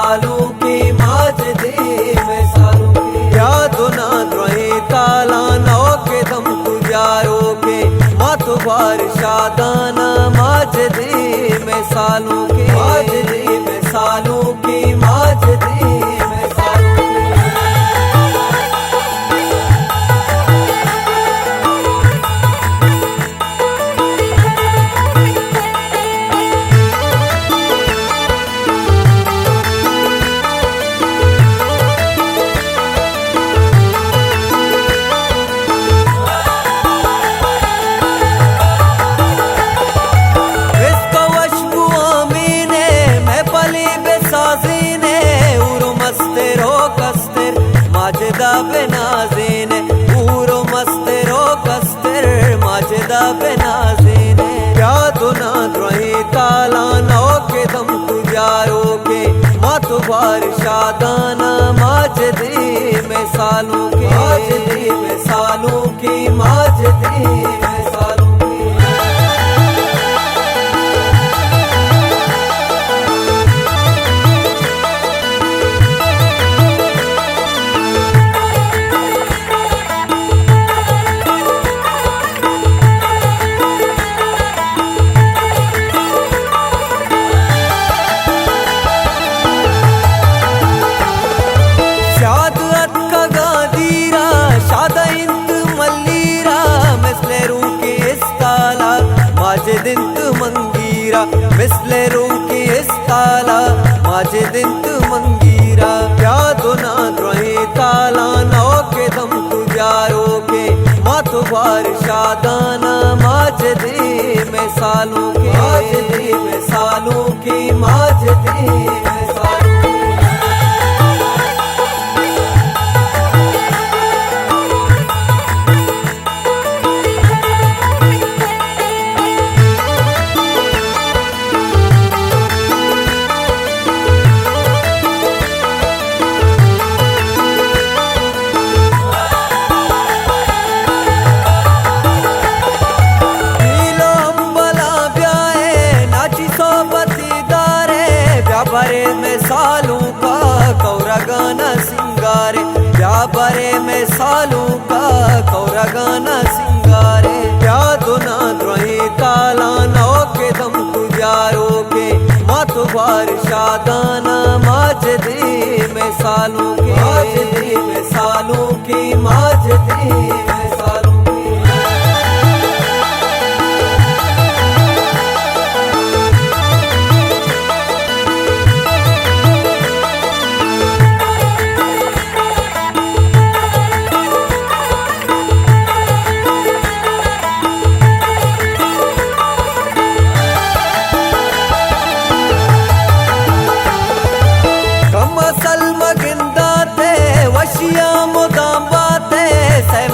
सालों की माजदी में सालों की याद ना द्रोही ताला नौ के दम गुजारो के मतवार शादाना माजदी में सालों की माजदी में सालों की माजदी में सालों की माजदा बेनाज़ीने पूरो मस्तेरो कस्तर माजदा बेनाज़ीने यादो ना द्रोही ताला नौ के दम गुजारो के मतवार शादाना माजदी में सालों की माजदी में सालों की माजदी में सालों की माजिदिंत मंगीरा मिसले रूकी इस्ताला माजिदिंत मंगीरा यादो ना द्रोही ताला नौ के दम गुजारो के मतवार शादाना माजदी में सालों की माजदी में सालों की माजदी में सालों बरे में सालों का कौरा गाना सिंगारे बरे में सालों का कौरा गाना सिंगारे यादो ना द्रोही ताला नौ के दम गुजारो के मतवार शादाना माजदी में सालों की माजदी में सालों की माजदी में सालों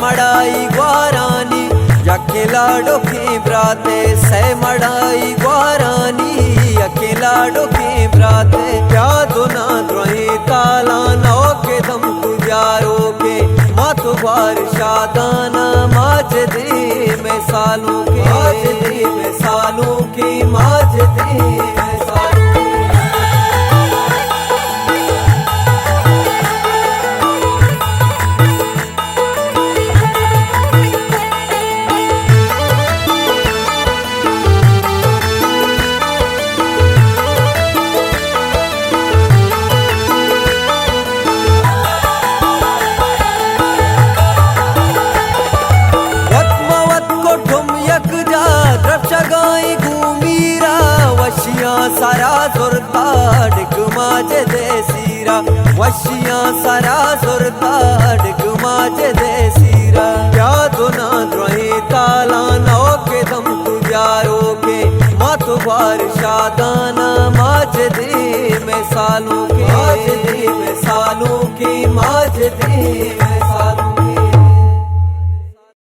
मड़ाई ग्वारानी अकेलाडो की ब्राते से मड़ाई ग्वारानी अकेलाडो की ब्राते यादो ना द्रोही ताला नौ के दम गुजारो के मतवार शादाना माजदी में सालों की माजदी में सालों की माजदी में सालों सारा जुर्ता डिग माज दे सीरा वशियां सारा जुर्ता डिग माज दे सीरा यादो ना द्रोही ताला नौ के दम गुजारो के मतवार शादाना माजदी में सालों की माजदी में सालों की माजदी